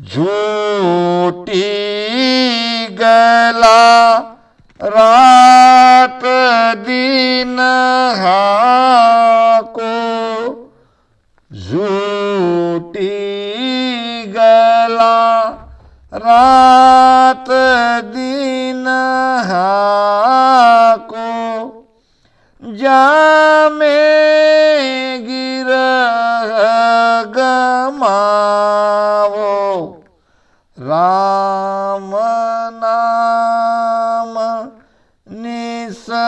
झूठी गला रात दिन हाको, झूठी गला रात दिन हाको, जामे गिरह गमावो, राम नाम निस्वासर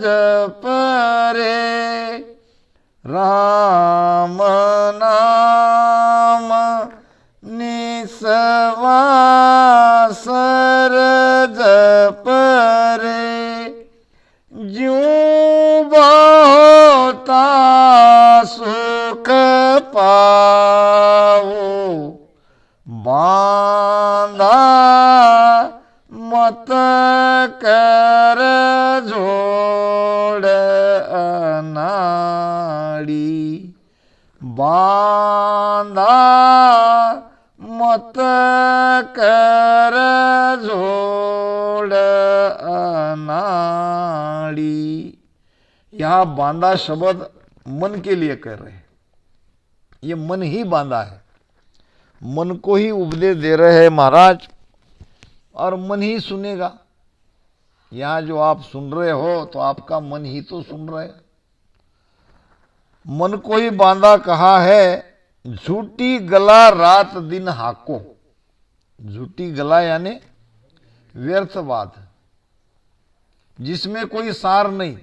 जप रे, राम नाम निस्वासर जप रे, ज्यों बहुता सुख पाओ, बांधा मत कर जोड़ अनाड़ी, बांधा मत कर जोड़ अनाड़ी। यहाँ बांधा शब्द मन के लिए कह रहे हैं। ये मन ही बांधा है, मन को ही उपदेश दे रहे हैं महाराज, और मन ही सुनेगा। यहाँ जो आप सुन रहे हो तो आपका मन ही तो सुन रहे है। मन को ही बांधा कहा है। झूठी गला रात दिन हाको, झूठी गला यानी व्यर्थवाद, जिसमें कोई सार नहीं।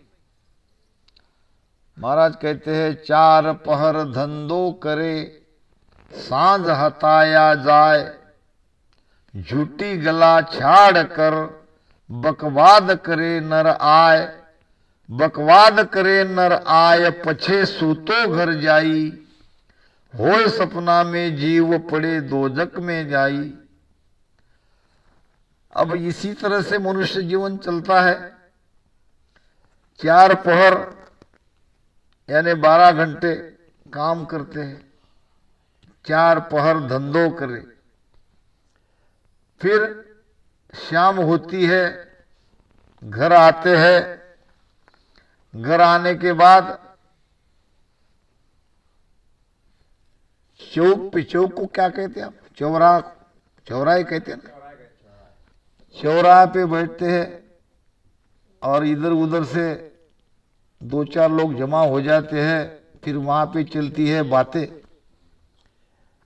महाराज कहते हैं, चार पहर धंधो करे, सांझ हताया जाए, झूठी गला छाड़ कर बकवाद करे नर आय, बकवाद करे नर आय पछे सूतो घर जाई, होय सपना में जीव पड़े दोजक में जाई। अब इसी तरह से मनुष्य जीवन चलता है। चार पहर यानी 12 घंटे काम करते हैं, चार पहर धंधो करे, फिर शाम होती है, घर आते हैं, घर आने के बाद चौक पे, चौक को क्या कहते हैं आप? चौराहे कहते हैं ना। चौराहे पे बैठते हैं और इधर उधर से 2-4 लोग जमा हो जाते हैं, फिर वहां पे चलती है बातें।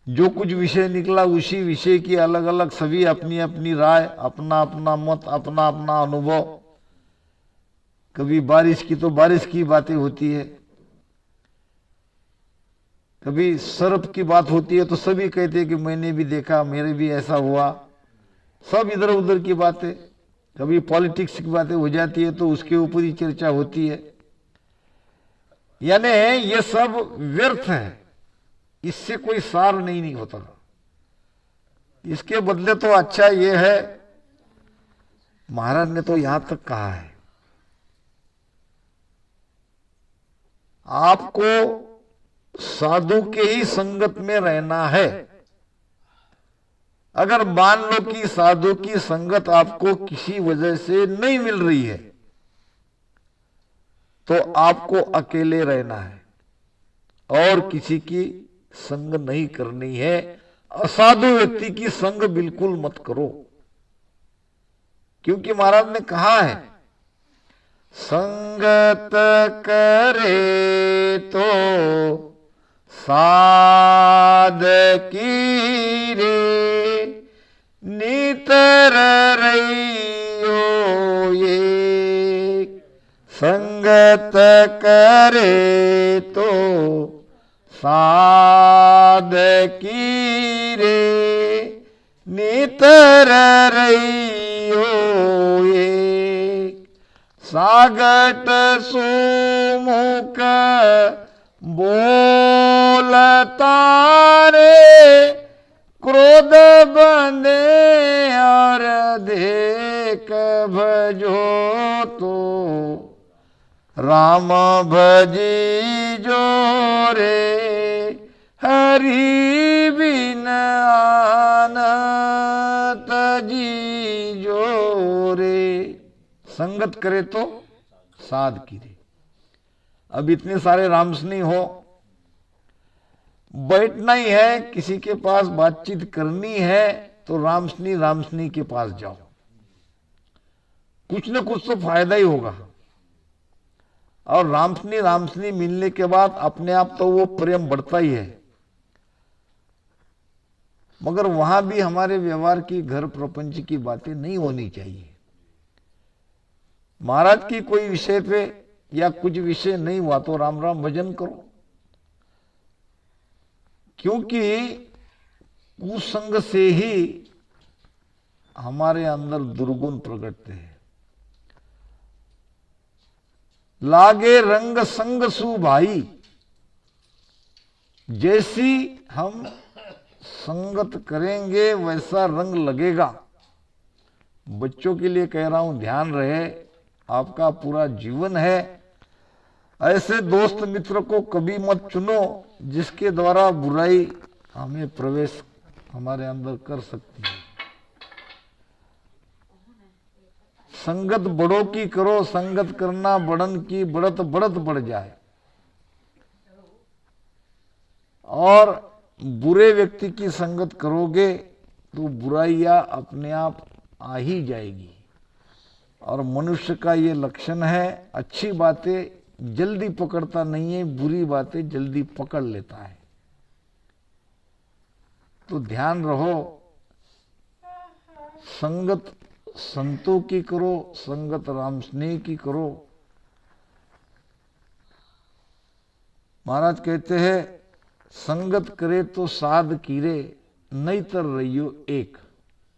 जो कुछ विषय निकला उसी विषय की अलग अलग सभी अपनी अपनी राय, अपना अपना मत, अपना अपना अनुभव। कभी बारिश की तो बारिश की बातें होती है, कभी सर्प की बात होती है तो सभी कहते हैं कि मैंने भी देखा, मेरे भी ऐसा हुआ। सब इधर उधर की बातें। कभी पॉलिटिक्स की बातें हो जाती है तो उसके ऊपर ही चर्चा होती है। यानी ये सब व्यर्थ है, इससे कोई सार नहीं होता। इसके बदले तो अच्छा ये है, महाराज ने तो यहां तक कहा है, आपको साधु के ही संगत में रहना है। अगर मान लो कि साधु की संगत आपको किसी वजह से नहीं मिल रही है, तो आपको अकेले रहना है और किसी की संग नहीं करनी है। असाधु व्यक्ति की संग बिल्कुल मत करो, क्योंकि महाराज ने कहा है, संगत करे तो साध की रे, नितर रहियो ये, संगत करे तो साध की रे, नितर रहियो ये, सागट सुमुख बोलता रे, क्रोध बंदे और देख भजो तो, राम भजी जो रे करी बिन आनत जी जोरे। संगत करे तो साध कीरे। अब इतने सारे रामसनी हो, बैठना ही है, किसी के पास बातचीत करनी है तो रामसनी के पास जाओ, कुछ न कुछ तो फायदा ही होगा। और रामसनी मिलने के बाद अपने आप तो वो प्रेम बढ़ता ही है, मगर वहां भी हमारे व्यवहार की, घर प्रपंच की बातें नहीं होनी चाहिए। महाराज की कोई विषय पे या कुछ विषय नहीं हुआ तो राम राम भजन करो, क्योंकि कुसंग से ही हमारे अंदर दुर्गुण प्रकटते हैं। लागे रंग संग सु भाई, जैसी हम संगत करेंगे वैसा रंग लगेगा। बच्चों के लिए कह रहा हूं, ध्यान रहे, आपका पूरा जीवन है। ऐसे दोस्त मित्र को कभी मत चुनो जिसके द्वारा बुराई हमें प्रवेश हमारे अंदर कर सकती है। संगत बड़ों की करो, संगत करना बड़न की, बढ़त बढ़त बढ़ जाए। और बुरे व्यक्ति की संगत करोगे तो बुराइयां अपने आप आ ही जाएगी। और मनुष्य का ये लक्षण है, अच्छी बातें जल्दी पकड़ता नहीं है, बुरी बातें जल्दी पकड़ लेता है। तो ध्यान रहो, संगत संतों की करो, संगत राम स्नेह की करो। महाराज कहते हैं, संगत करे तो साध कीरे, नहीं तर रहियो एक।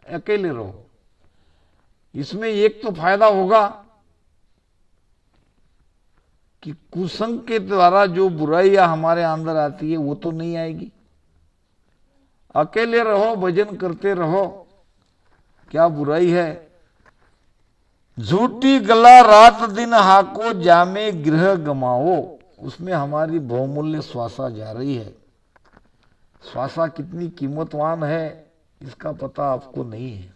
अकेले रहो, इसमें एक तो फायदा होगा कि कुसंग के द्वारा जो बुराइयां हमारे अंदर आती है वो तो नहीं आएगी। अकेले रहो, भजन करते रहो, क्या बुराई है। झूठी गला रात दिन हाको, जामे गृह गमाओ। उसमें हमारी बहुमूल्य श्वासा जा रही है। श्वासा कितनी कीमतवान है इसका पता आपको नहीं है।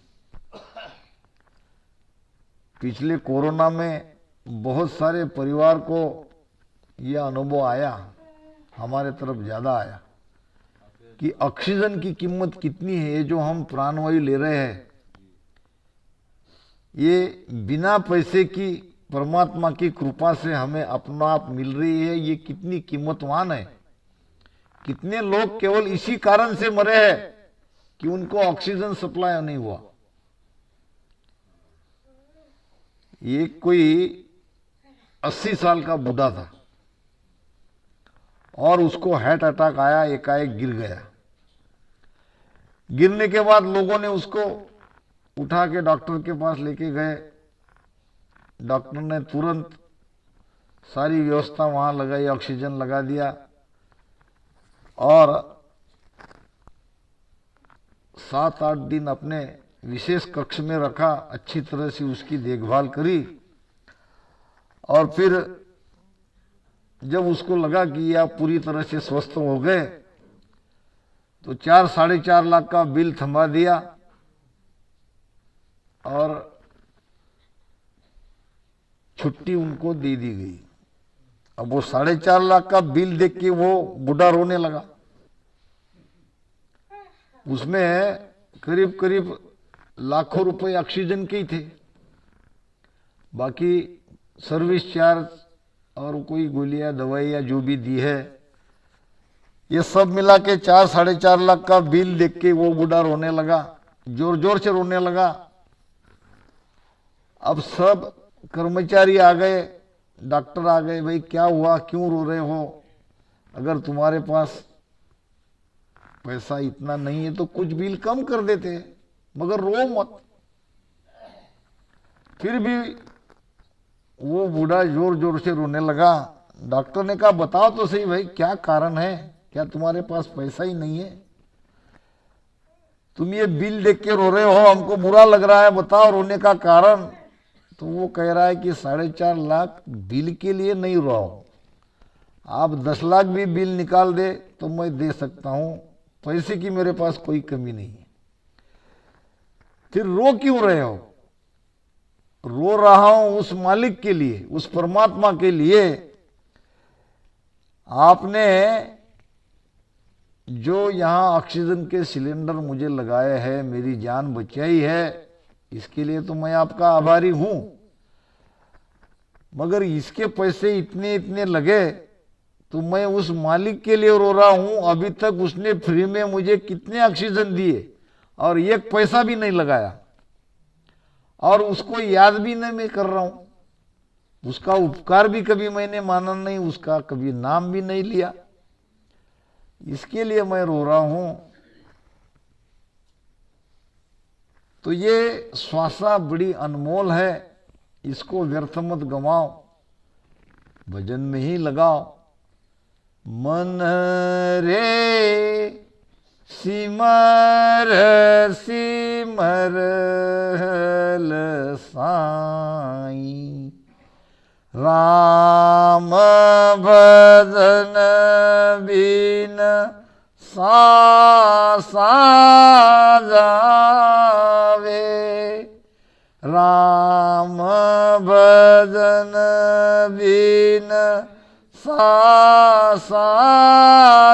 पिछले कोरोना में बहुत सारे परिवार को यह अनुभव आया, हमारे तरफ ज्यादा आया, कि ऑक्सीजन की कीमत कितनी है। ये जो हम प्राणवायु ले रहे हैं, ये बिना पैसे की परमात्मा की कृपा से हमें अपना आप मिल रही है। ये कितनी कीमतवान है। कितने लोग केवल इसी कारण से मरे हैं कि उनको ऑक्सीजन सप्लाई नहीं हुआ। ये कोई 80 साल का बूढ़ा था और उसको हार्ट अटैक आया, एकाएक गिर गया। गिरने के बाद लोगों ने उसको उठा के डॉक्टर के पास लेके गए। डॉक्टर ने तुरंत सारी व्यवस्था वहां लगाई, ऑक्सीजन लगा दिया और 7-8 दिन अपने विशेष कक्ष में रखा, अच्छी तरह से उसकी देखभाल करी। और फिर जब उसको लगा कि यह पूरी तरह से स्वस्थ हो गए तो 4-4.5 लाख का बिल थमा दिया और छुट्टी उनको दे दी गई। अब वो 4.5 लाख का बिल देख के वो बूढ़ा रोने लगा। उसमें करीब करीब लाखों रुपए ऑक्सीजन के ही थे, बाकी सर्विस चार्ज और कोई गोलियां दवाइयां जो भी दी है, ये सब मिला के 4-4.5 लाख का बिल देख के वो बूढ़ा रोने लगा, जोर जोर से रोने लगा। अब सब कर्मचारी आ गए, डॉक्टर आ गए, भाई क्या हुआ, क्यों रो रहे हो? अगर तुम्हारे पास पैसा इतना नहीं है तो कुछ बिल कम कर देते हैं, मगर रो मत। फिर भी वो बूढ़ा जोर जोर से रोने लगा। डॉक्टर ने कहा, बताओ तो सही भाई, क्या कारण है? क्या तुम्हारे पास पैसा ही नहीं है? तुम ये बिल देख के रो रहे हो, हमको बुरा लग रहा है, बताओ रोने का कारण। तो वो कह रहा है कि 4.5 लाख बिल के लिए नहीं रो, आप 10 लाख भी बिल निकाल दे तो मैं दे सकता हूं, पैसे की मेरे पास कोई कमी नहीं है। फिर रो क्यों रहे हो? रो रहा हूं उस मालिक के लिए, उस परमात्मा के लिए। आपने जो यहां ऑक्सीजन के सिलेंडर मुझे लगाए हैं, मेरी जान बचाई है, इसके लिए तो मैं आपका आभारी हूं। मगर इसके पैसे इतने इतने लगे तो मैं उस मालिक के लिए रो रहा हूं। अभी तक उसने फ्री में मुझे कितने ऑक्सीजन दिए और एक पैसा भी नहीं लगाया, और उसको याद भी नहीं मैं कर रहा हूं। उसका उपकार भी कभी मैंने माना नहीं, उसका कभी नाम भी नहीं लिया। इसके लिए मैं रो रहा हूं। तो ये श्वासा बड़ी अनमोल है, इसको व्यर्थ मत गंवाओ, भजन में ही लगाओ। मन रे सिमर सिमर साईं, राम भजन बिन सा जावे, राम भजन बिन सा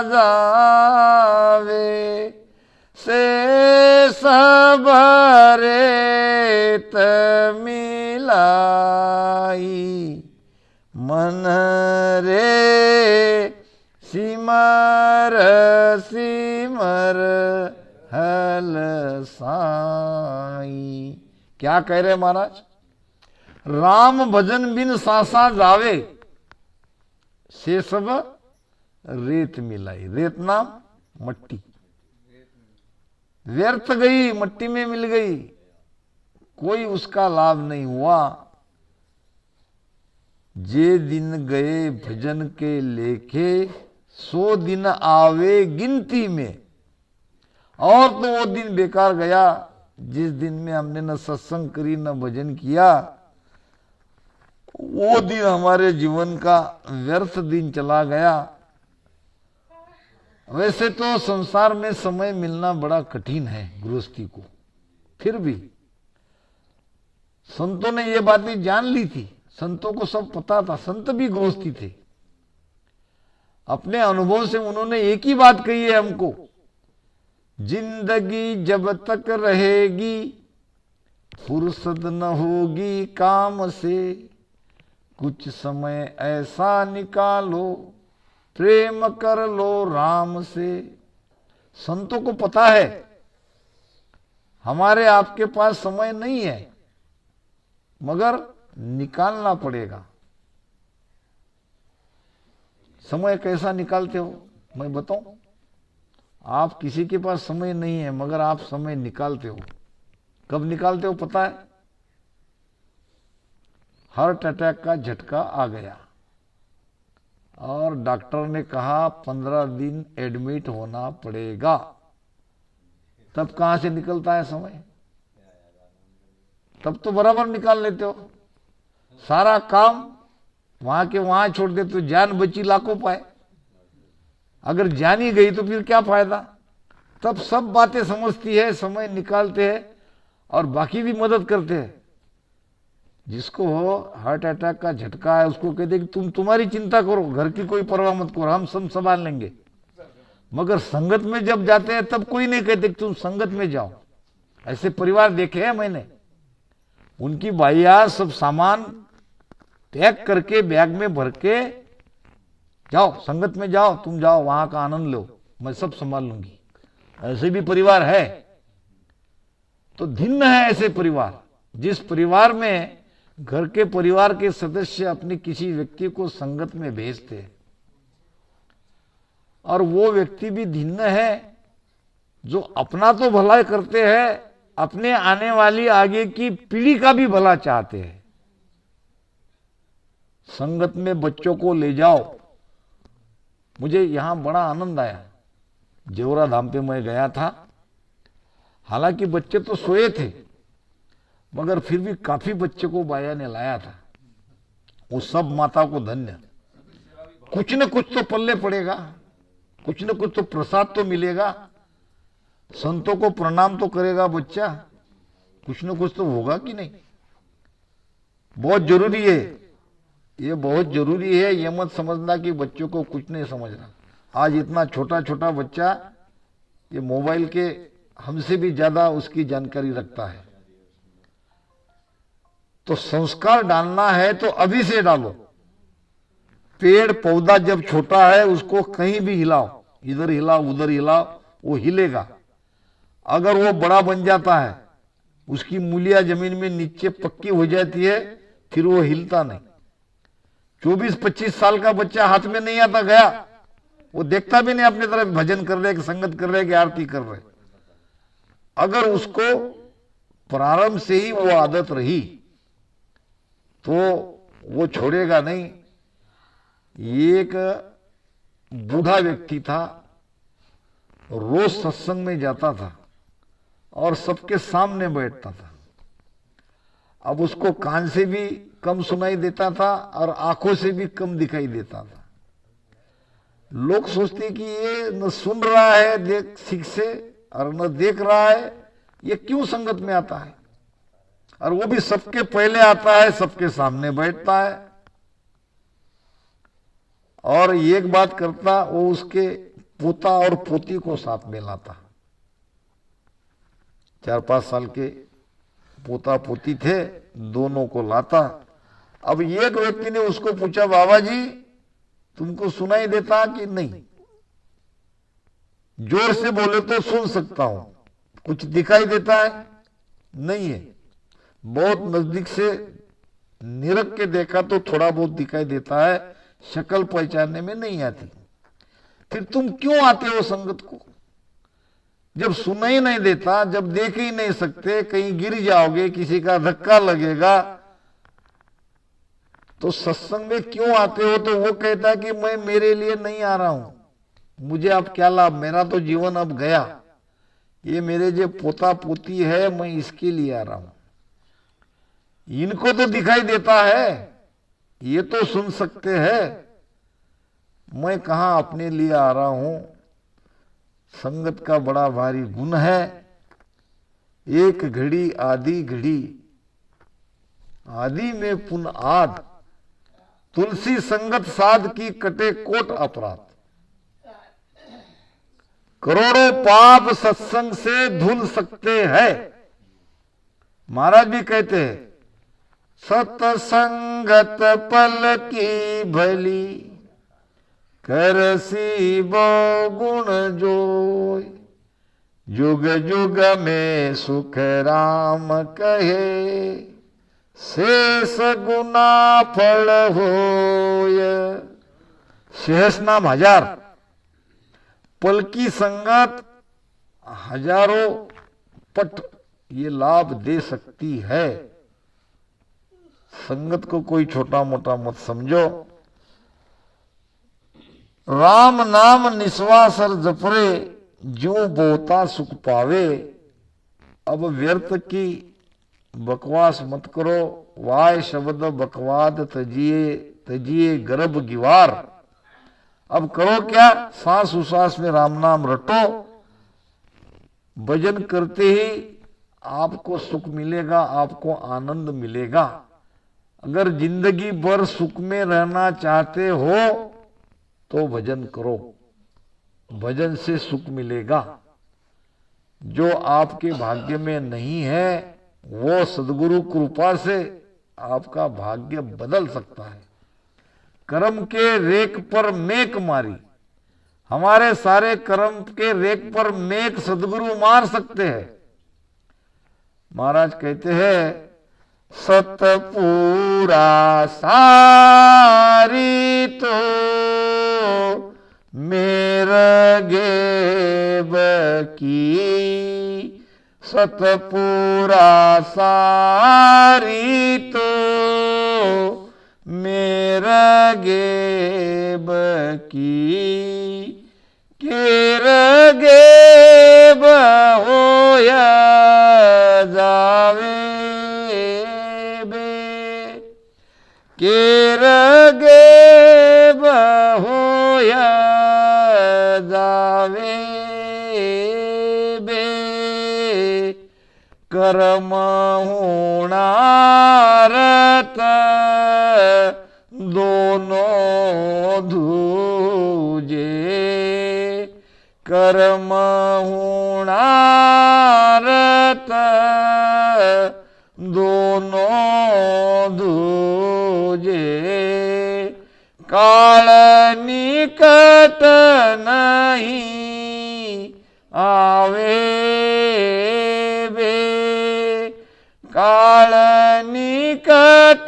जावे, से सब रेत मिलाई, मन रे सिमर सिमर हल साई। क्या कह रहे महाराज? राम भजन बिन सासा जावे, से सब रेत मिलाई। रेत नाम मट्टी, व्यर्थ गई, मट्टी में मिल गई, कोई उसका लाभ नहीं हुआ। जे दिन गए भजन के लेखे, 100 दिन आवे गिनती में। और तो वो दिन बेकार गया जिस दिन में हमने न सत्संग करी न भजन किया। वो दिन हमारे जीवन का व्यर्थ दिन चला गया। वैसे तो संसार में समय मिलना बड़ा कठिन है गृहस्थी को, फिर भी संतों ने ये बातें जान ली थी, संतों को सब पता था। संत भी गृहस्थी थे। अपने अनुभव से उन्होंने एक ही बात कही है हमको, जिंदगी जब तक रहेगी फुर्सत न होगी काम से, कुछ समय ऐसा निकालो प्रेम कर लो राम से। संतों को पता है हमारे आपके पास समय नहीं है, मगर निकालना पड़ेगा। समय कैसा निकालते हो मैं बताऊं? आप किसी के पास समय नहीं है, मगर आप समय निकालते हो। कब निकालते हो पता है? हार्ट अटैक का झटका आ गया और डॉक्टर ने कहा 15 दिन एडमिट होना पड़ेगा, तब कहां से निकलता है समय? तब तो बराबर निकाल लेते हो। सारा काम वहां के वहां छोड़ देते हो, जान बची लाखों पाए। अगर जान ही गई तो फिर क्या फायदा? तब सब बातें समझती है, समय निकालते हैं और बाकी भी मदद करते हैं। जिसको हो हार्ट अटैक का झटका है उसको कहते कि तुम्हारी चिंता करो, घर की कोई परवाह मत करो, हम सब संभाल लेंगे। मगर संगत में जब जाते हैं तब कोई नहीं कहते कि तुम संगत में जाओ। ऐसे परिवार देखे हैं मैंने, उनकी बाइया सब सामान पैक करके बैग में भर के, जाओ संगत में जाओ, तुम जाओ वहां का आनंद लो, मैं सब संभाल लूंगी। ऐसे भी परिवार है। तो भिन्न है ऐसे परिवार, जिस परिवार में घर के परिवार के सदस्य अपने किसी व्यक्ति को संगत में भेजते हैं, और वो व्यक्ति भी भिन्न है जो अपना तो भला करते हैं, अपने आने वाली आगे की पीढ़ी का भी भला चाहते हैं। संगत में बच्चों को ले जाओ। मुझे यहां बड़ा आनंद आया, जेवरा धाम पे मैं गया था। हालांकि बच्चे तो सोए थे, मगर फिर भी काफी बच्चे को बाया ने लाया था। वो सब माता को धन्य। कुछ न कुछ तो पल्ले पड़ेगा, कुछ न कुछ तो प्रसाद तो मिलेगा, संतों को प्रणाम तो करेगा बच्चा, कुछ न कुछ तो होगा कि नहीं। बहुत जरूरी है, ये बहुत जरूरी है। ये मत समझना कि बच्चों को कुछ नहीं समझ रहा। आज इतना छोटा छोटा बच्चा ये मोबाइल के हमसे भी ज्यादा उसकी जानकारी रखता है। तो संस्कार डालना है तो अभी से डालो। पेड़ पौधा जब छोटा है उसको कहीं भी हिलाओ, इधर हिलाओ उधर हिलाओ, वो हिलेगा। अगर वो बड़ा बन जाता है, उसकी मूलियां जमीन में नीचे पक्की हो जाती है, फिर वो हिलता नहीं। 24-25 साल का बच्चा हाथ में नहीं आता गया, वो देखता भी नहीं अपनी तरफ, भजन कर रहे, संगत कर रहे कि आरती कर रहे। अगर उसको प्रारंभ से ही वो आदत रही तो वो छोड़ेगा नहीं। एक बूढ़ा व्यक्ति था, रोज सत्संग में जाता था और सबके सामने बैठता था। अब उसको कान से भी कम सुनाई देता था और आंखों से भी कम दिखाई देता था। लोग सोचते कि ये न सुन रहा है देख सीख से और न देख रहा है, ये क्यों संगत में आता है। और वो भी सबके पहले आता है, सबके सामने बैठता है। और एक बात करता, वो उसके पोता और पोती को साथ में लाता। 4-5 साल के पोता पोती थे, दोनों को लाता। अब एक व्यक्ति ने उसको पूछा, बाबा जी तुमको सुनाई देता कि नहीं? जोर से बोले तो सुन सकता हूं, कुछ दिखाई देता है? नहीं है। बहुत नजदीक से निरख के देखा तो थोड़ा बहुत दिखाई देता है, शक्ल पहचानने में नहीं आती। फिर तुम क्यों आते हो संगत को? जब सुनाई नहीं देता, जब देख ही नहीं सकते, कहीं गिर जाओगे, किसी का धक्का लगेगा, तो सत्संग में क्यों आते हो? तो वो कहता कि मैं मेरे लिए नहीं आ रहा हूं, मुझे अब क्या लाभ, मेरा तो जीवन अब गया, ये मेरे जो पोता पोती है मैं इसके लिए आ रहा हूं। इनको तो दिखाई देता है, ये तो सुन सकते हैं, मैं कहां अपने लिए आ रहा हूं। संगत का बड़ा भारी गुण है। एक घड़ी आधी घड़ी, आदि में पुन आद, तुलसी संगत साध की कटे कोट अपराध। करोड़ों पाप सत्संग से धुल सकते हैं। महाराज भी कहते हैं, सत्संगत पल की भली, करसी बो गुण जोय, जुग जुग में सुख राम कहे, शेष गुना फल होय। शेष नाम 1000, पल की संगत हजारों पट ये लाभ दे सकती है। संगत को कोई छोटा मोटा मत समझो। राम नाम निस्वासर जपरे, जो बोता सुख पावे। अब व्यर्थ की बकवास मत करो, वाय शब्द बकवाद तजिए, तजिए गर्भ गिवार। अब करो क्या? सांस उसास में राम नाम रटो, भजन करते ही आपको सुख मिलेगा, आपको आनंद मिलेगा। अगर जिंदगी भर सुख में रहना चाहते हो तो भजन करो, भजन से सुख मिलेगा। जो आपके भाग्य में नहीं है वो सद्गुरु कृपा से आपका भाग्य बदल सकता है। कर्म के रेख पर मेक मारी, हमारे सारे कर्म के रेख पर मेक सद्गुरु मार सकते हैं। महाराज कहते हैं, सतपूरा सारी तो मेरा गेब की, सतपूरा सारी तो मेरा गेब की, केर गेब होया जावे बे, केर गेब होया जावे बे कर्म होणारत दोनों धूजे कर्म होणारत दोनों धूजे काल निकट नहीं आवे बे काल निकट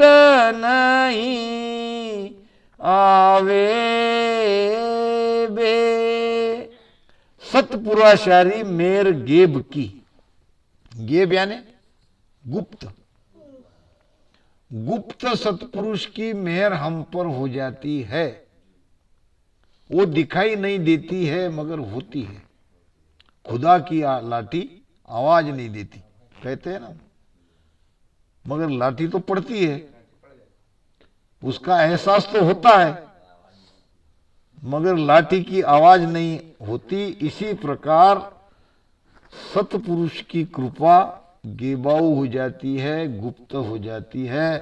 नहीं आवे बे। सतपुरुषारी मेर गेब की, गेब यानी गुप्त, गुप्त सतपुरुष की मेहर हम पर हो जाती है। वो दिखाई नहीं देती है मगर होती है। खुदा की लाठी आवाज नहीं देती, कहते हैं ना, मगर लाठी तो पड़ती है, उसका एहसास तो होता है मगर लाठी की आवाज नहीं होती। इसी प्रकार सतपुरुष की कृपा गेबाऊ हो जाती है, गुप्त हो जाती है।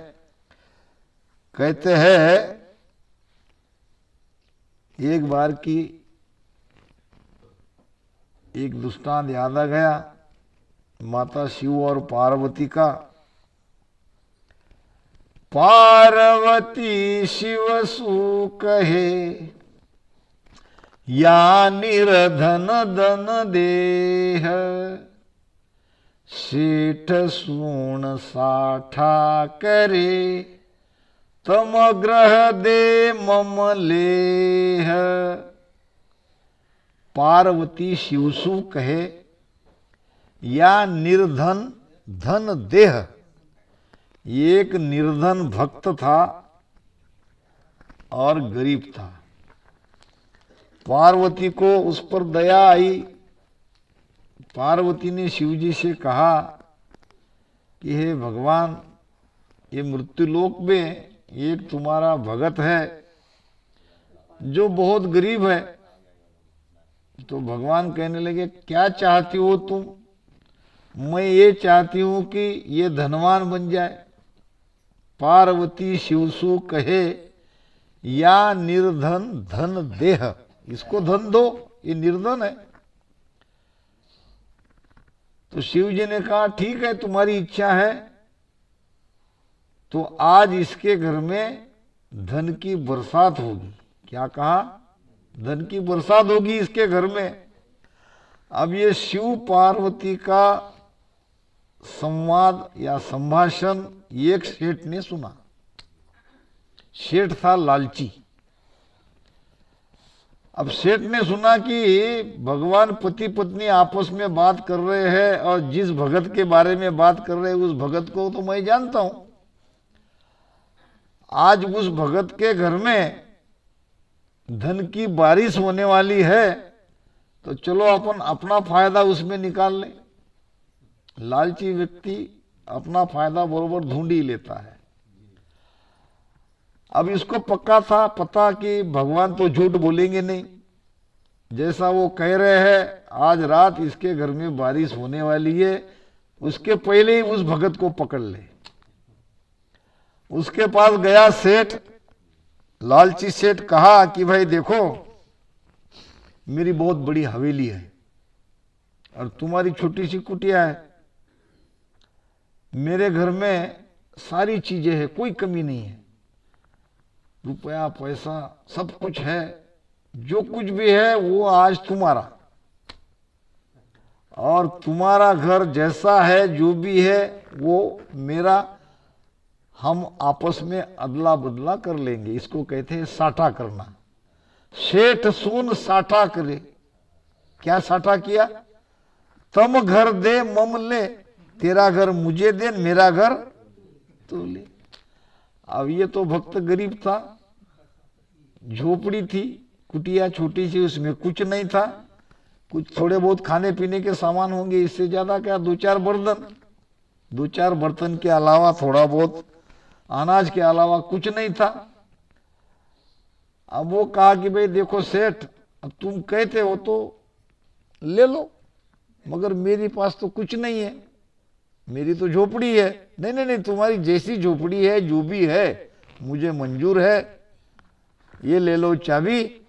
कहते हैं एक बार की एक दृष्टांत याद आ गया, माता शिव और पार्वती का। पार्वती शिव सु कहे या निर्धन धन देह सेठ सूण साठा करे तम ग्रह दे मम लेह। पार्वती शिवसु कहे या निर्धन धन देह। एक निर्धन भक्त था और गरीब था। पार्वती को उस पर दया आई। पार्वती ने शिवजी से कहा कि हे भगवान, ये मृत्युलोक में एक तुम्हारा भगत है जो बहुत गरीब है। तो भगवान कहने लगे, क्या चाहती हो तुम? मैं ये चाहती हूं कि ये धनवान बन जाए। पार्वती शिवसु कहे या निर्धन धन देह, इसको धन दो, ये निर्धन है। तो शिव जी ने कहा ठीक है, तुम्हारी इच्छा है तो आज इसके घर में धन की बरसात होगी। क्या कहा? धन की बरसात होगी इसके घर में। अब ये शिव पार्वती का संवाद या संभाषण एक सेठ ने सुना। सेठ था लालची। अब सेठ ने सुना कि भगवान पति पत्नी आपस में बात कर रहे हैं और जिस भगत के बारे में बात कर रहे हैं उस भगत को तो मैं जानता हूं। आज उस भगत के घर में धन की बारिश होने वाली है तो चलो अपन अपना फायदा उसमें निकाल लें। लालची व्यक्ति अपना फायदा बरोबर ढूंढ ही लेता है। अब इसको पक्का था पता कि भगवान तो झूठ बोलेंगे नहीं। जैसा वो कह रहे हैं आज रात इसके घर में बारिश होने वाली है, उसके पहले ही उस भगत को पकड़ ले। उसके पास गया सेठ, लालची सेठ। कहा कि भाई देखो, मेरी बहुत बड़ी हवेली है और तुम्हारी छोटी सी कुटिया है। मेरे घर में सारी चीजें हैं, कोई कमी नहीं है। रुपया पैसा सब कुछ है, जो कुछ भी है वो आज तुम्हारा। और तुम्हारा घर जैसा है, जो भी है वो मेरा। हम आपस में अदला बदला कर लेंगे। इसको कहते हैं साठा करना। सेठ सुन साठा करे। क्या साठा किया? तम घर दे मम ले, तेरा घर मुझे दे, मेरा घर तू ले। अब ये तो भक्त गरीब था, झोपड़ी थी, कुटिया छोटी सी, उसमें कुछ नहीं था। कुछ थोड़े बहुत खाने पीने के सामान होंगे, इससे ज्यादा क्या, दो चार बर्तन के अलावा, थोड़ा बहुत अनाज के अलावा कुछ नहीं था। अब वो कहा कि भाई देखो सेठ, अब तुम कहते हो तो ले लो, मगर मेरे पास तो कुछ नहीं है, मेरी तो झोपड़ी है। नहीं नहीं नहीं, तुम्हारी जैसी झोपड़ी है जो भी है मुझे मंजूर है, ये ले लो चाबी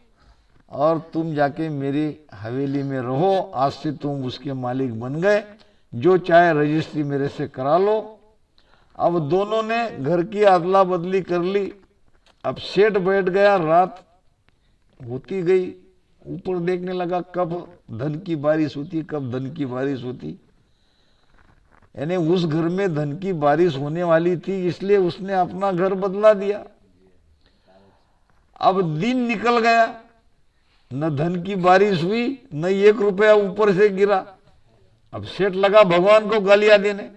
और तुम जाके मेरी हवेली में रहो। आज से तुम उसके मालिक बन गए, जो चाहे रजिस्ट्री मेरे से करा लो। अब दोनों ने घर की अदला बदली कर ली। अब सेठ बैठ गया, रात होती गई, ऊपर देखने लगा कब धन की बारिश होती, कब धन की बारिश होती। यानी उस घर में धन की बारिश होने वाली थी, इसलिए उसने अपना घर बदला दिया। अब दिन निकल गया, न धन की बारिश हुई, न 1 रुपया ऊपर से गिरा। अब सेठ लगा भगवान को गालियां देने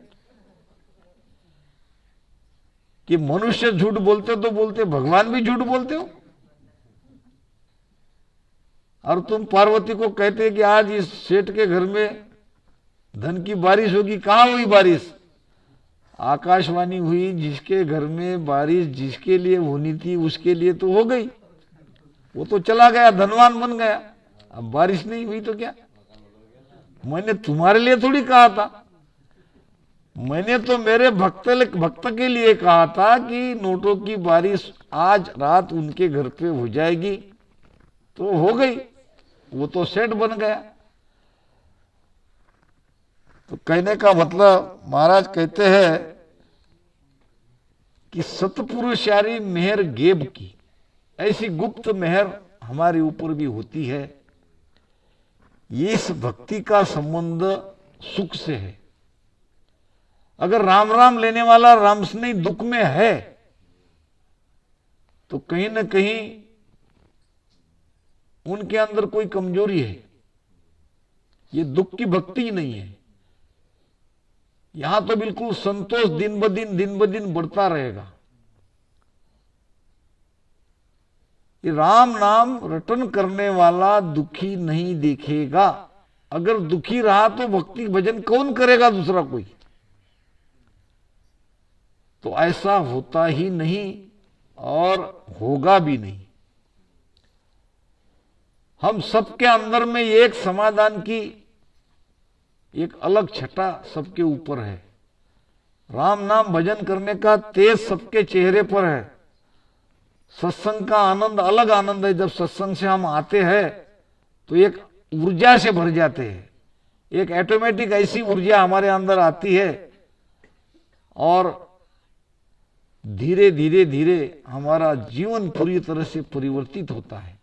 कि मनुष्य झूठ बोलते तो बोलते, भगवान भी झूठ बोलते हो। और तुम पार्वती को कहते कि आज इस सेठ के घर में धन की बारिश होगी। कहां हुई बारिश? आकाशवाणी हुई, जिसके घर में बारिश जिसके लिए होनी थी उसके लिए तो हो गई, वो तो चला गया, धनवान बन गया। अब बारिश नहीं हुई तो क्या? मैंने तुम्हारे लिए थोड़ी कहा था, मैंने तो मेरे भक्त के लिए कहा था कि नोटों की बारिश आज रात उनके घर पे हो जाएगी, तो हो गई, वो तो सेठ बन गया। तो कहने का मतलब महाराज कहते हैं कि सतपुरुषारी मेहर गेब की, ऐसी गुप्त मेहर हमारे ऊपर भी होती है। ये इस भक्ति का संबंध सुख से है। अगर राम राम लेने वाला राम से नहीं दुख में है तो कहीं ना कहीं उनके अंदर कोई कमजोरी है। ये दुख की भक्ति ही नहीं है। यहां तो बिल्कुल संतोष दिन ब दिन बढ़ता रहेगा। ये राम नाम रटन करने वाला दुखी नहीं देखेगा। अगर दुखी रहा तो भक्ति भजन कौन करेगा दूसरा कोई? तो ऐसा होता ही नहीं और होगा भी नहीं। हम सबके अंदर में एक समाधान की एक अलग छटा सबके ऊपर है। राम नाम भजन करने का तेज सबके चेहरे पर है। सत्संग का आनंद अलग आनंद है। जब सत्संग से हम आते हैं तो एक ऊर्जा से भर जाते हैं, एक ऑटोमेटिक ऐसी ऊर्जा हमारे अंदर आती है और धीरे धीरे धीरे हमारा जीवन पूरी तरह से परिवर्तित होता है।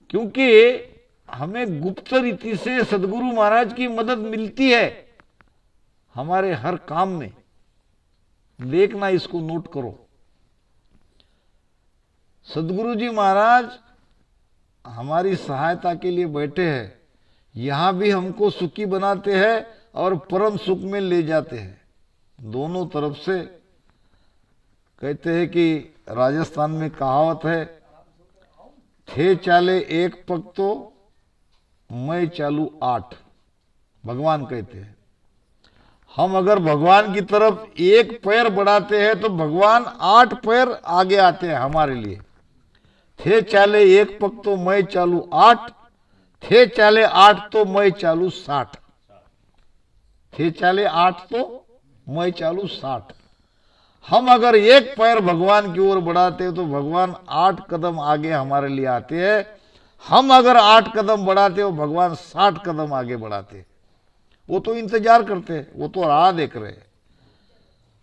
क्योंकि हमें गुप्त रीति से सदगुरु महाराज की मदद मिलती है हमारे हर काम में। देखना, इसको नोट करो। सदगुरु जी महाराज हमारी सहायता के लिए बैठे हैं। यहां भी हमको सुखी बनाते हैं और परम सुख में ले जाते हैं। दोनों तरफ से कहते हैं कि राजस्थान में कहावत है, थे चाले एक पग तो मैं चालू 8। भगवान कहते हैं हम अगर भगवान की तरफ एक पैर बढ़ाते हैं तो भगवान 8 पैर आगे आते हैं हमारे लिए। थे चाले एक पग तो मैं चालू 8, थे चाले 8 तो मैं चालू 60। थे चाले 8 तो मैं चालू 60। हम अगर एक पैर भगवान की ओर बढ़ाते हैं तो भगवान 8 कदम आगे हमारे लिए आते हैं। हम अगर 8 कदम बढ़ाते हो भगवान 60 कदम आगे बढ़ाते। वो तो इंतजार करते हैं, वो तो राह देख रहे हैं,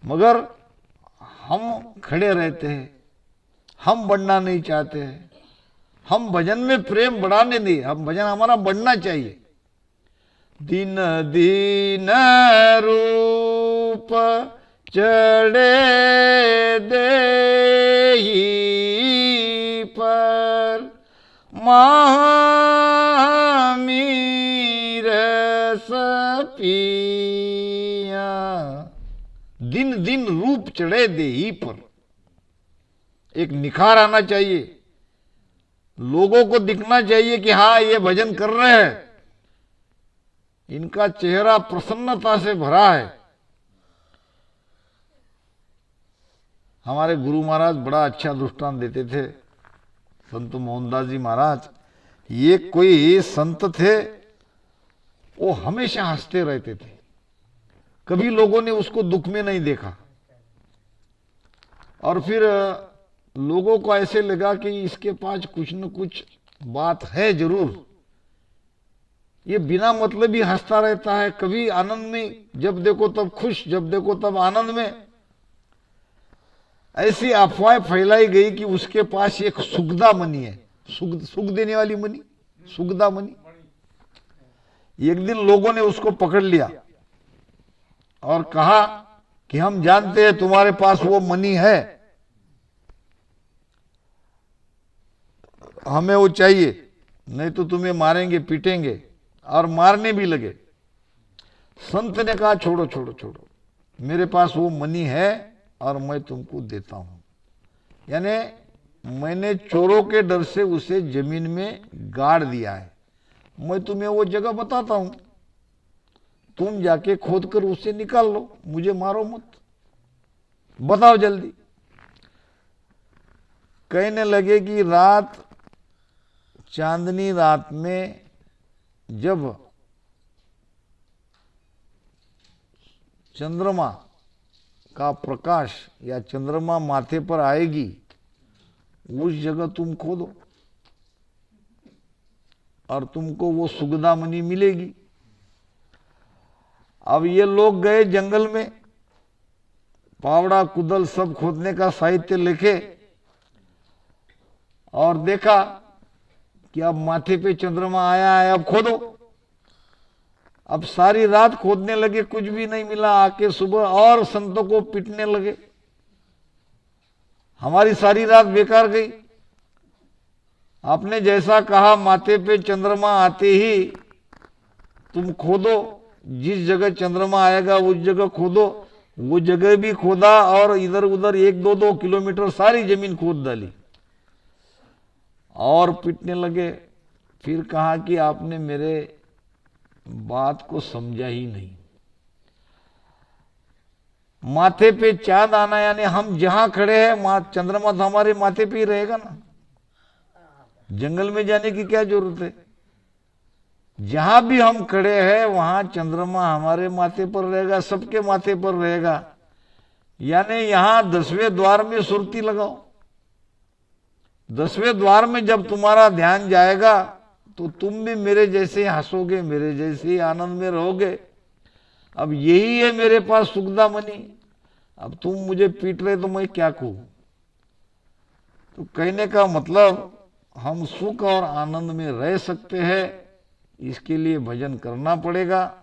मगर हम खड़े रहते हैं। हम बढ़ना नहीं चाहते हैं। हम भजन में प्रेम बढ़ाने नहीं, हम भजन हमारा बढ़ना चाहिए। दिन दीन रूप चढ़े देही पर महामीर सपिया। दिन दिन रूप चढ़े देही पर, एक निखार आना चाहिए। लोगों को दिखना चाहिए कि हाँ ये भजन कर रहे हैं, इनका चेहरा प्रसन्नता से भरा है। हमारे गुरु महाराज बड़ा अच्छा दृष्टांत देते थे, संत मोहनदास जी महाराज। ये कोई संत थे, वो हमेशा हंसते रहते थे, कभी लोगों ने उसको दुख में नहीं देखा। और फिर लोगों को ऐसे लगा कि इसके पास कुछ न कुछ बात है जरूर, ये बिना मतलब ही हंसता रहता है, कभी आनंद में, जब देखो तब खुश, जब देखो तब आनंद में। ऐसी अफवाह फैलाई गई कि उसके पास एक सुगदा मणि है, सुख देने वाली मणि, सुगदा मणि। एक दिन लोगों ने उसको पकड़ लिया और कहा कि हम जानते हैं तुम्हारे पास वो मणि है, हमें वो चाहिए, नहीं तो तुम्हें मारेंगे पीटेंगे। और मारने भी लगे। संत ने कहा छोड़ो छोड़ो छोड़ो, मेरे पास वो मणि है और मैं तुमको देता हूं। यानी मैंने चोरों के डर से उसे जमीन में गाड़ दिया है, मैं तुम्हें वो जगह बताता हूं, तुम जाके खोद कर उसे निकाल लो, मुझे मारो मत, बताओ जल्दी। कहने लगे कि रात, चांदनी रात में जब चंद्रमा का प्रकाश या चंद्रमा माथे पर आएगी, उस जगह तुम खोदो और तुमको वो सुगदा मणि मिलेगी। अब ये लोग गए जंगल में, पावड़ा कुदल सब खोदने का साहित्य लेके, और देखा कि अब माथे पे चंद्रमा आया है, अब खोदो। अब सारी रात खोदने लगे, कुछ भी नहीं मिला। आके सुबह और संतों को पीटने लगे, हमारी सारी रात बेकार गई, आपने जैसा कहा माथे पे चंद्रमा आते ही तुम खोदो, जिस जगह चंद्रमा आएगा उस जगह खोदो। वो जगह भी खोदा और इधर उधर 1-2 किलोमीटर सारी जमीन खोद डाली और पीटने लगे। फिर कहा कि आपने मेरे बात को समझा ही नहीं। माथे पे चांद आना, यानी हम जहां खड़े हैं चंद्रमा तो हमारे माथे पे ही रहेगा ना, जंगल में जाने की क्या जरूरत है। जहां भी हम खड़े हैं वहां चंद्रमा हमारे माथे पर रहेगा, सबके माथे पर रहेगा। यानी यहां 10वें द्वार में सुरती लगाओ, 10वें द्वार में जब तुम्हारा ध्यान जाएगा तो तुम भी मेरे जैसे हंसोगे, मेरे जैसे ही आनंद में रहोगे। अब यही है मेरे पास सुगदा मणि, अब तुम मुझे पीट रहे तो मैं क्या कहूं। तो कहने का मतलब हम सुख और आनंद में रह सकते हैं, इसके लिए भजन करना पड़ेगा।